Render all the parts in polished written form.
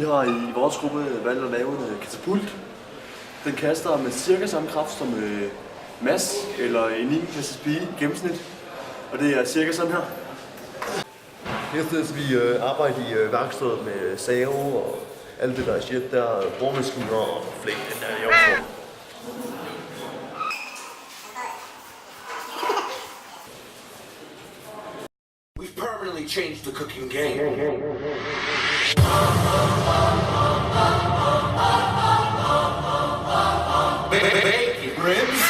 Vi har i vores gruppe valgt at lave en katapult. Den kaster med cirka samme kraft som Mads eller en 9. klasses pige i gennemsnit. Og det er cirka sådan her. Her skal vi arbejde i værkstedet med save og alt det der shit der, boremaskiner og flæk, den der jordform. We've permanently changed the cooking game. Bacon ribs.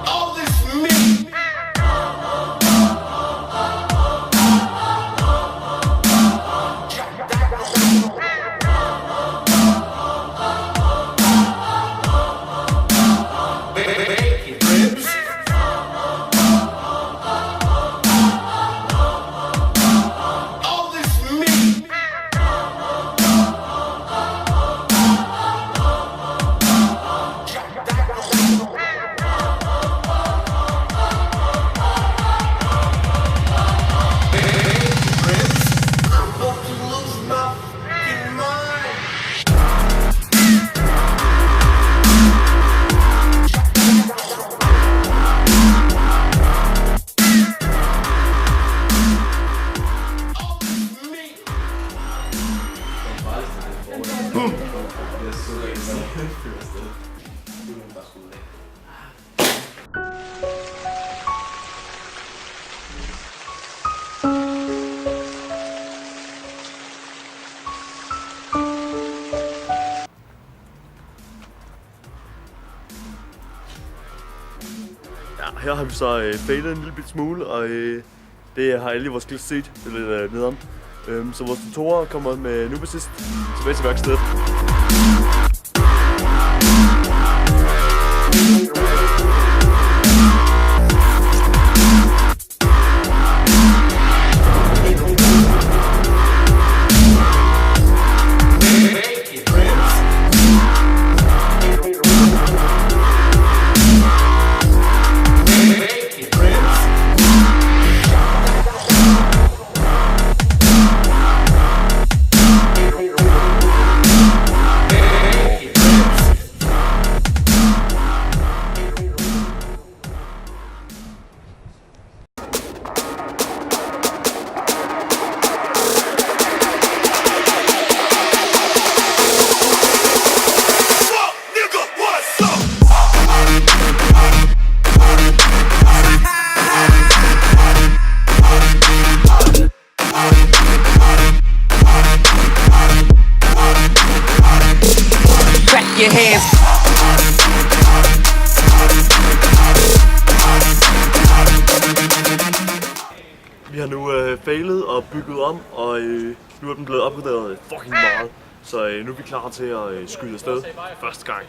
All this meat. Bacon ribs. All this meat. I'm about to lose my fucking mind. All this meat. Ja, her har vi så failet en lille bit smule, og det har alle i vores klasse set. Det er lidt nederen. Så vores tutorer kommer med nu sidst tilbage til værkstedet. Your hands. Vi har nu failet og bygget om, og nu er den blevet opgraderet fucking meget. Så nu er vi klar til at skyde afsted første gang.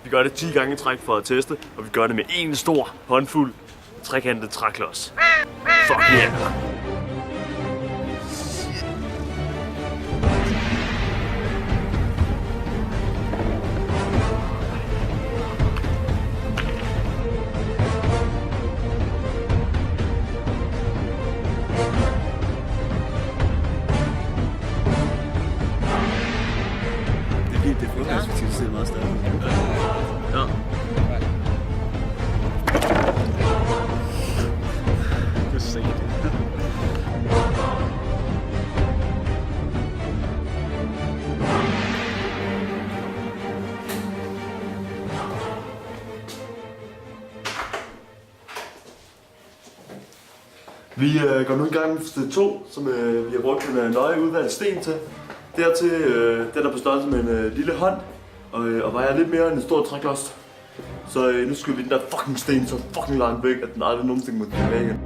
Vi gør det 10 gange i træk for at teste, og vi gør det med en stor håndfuld trekantet træklods. Fuck yeah! Det er frugtperspektiv, det ser meget større. Ja. Det er sent. Vi går nu i gang med sted 2, som vi har brugt en nøje udvalgt sten til. Dertil den er på størrelse med en lille hånd, og vejer lidt mere end en stor træklods. Så nu skyder vi den der fucking sten så fucking langt væk, at den aldrig nogensinde må tilbage igen.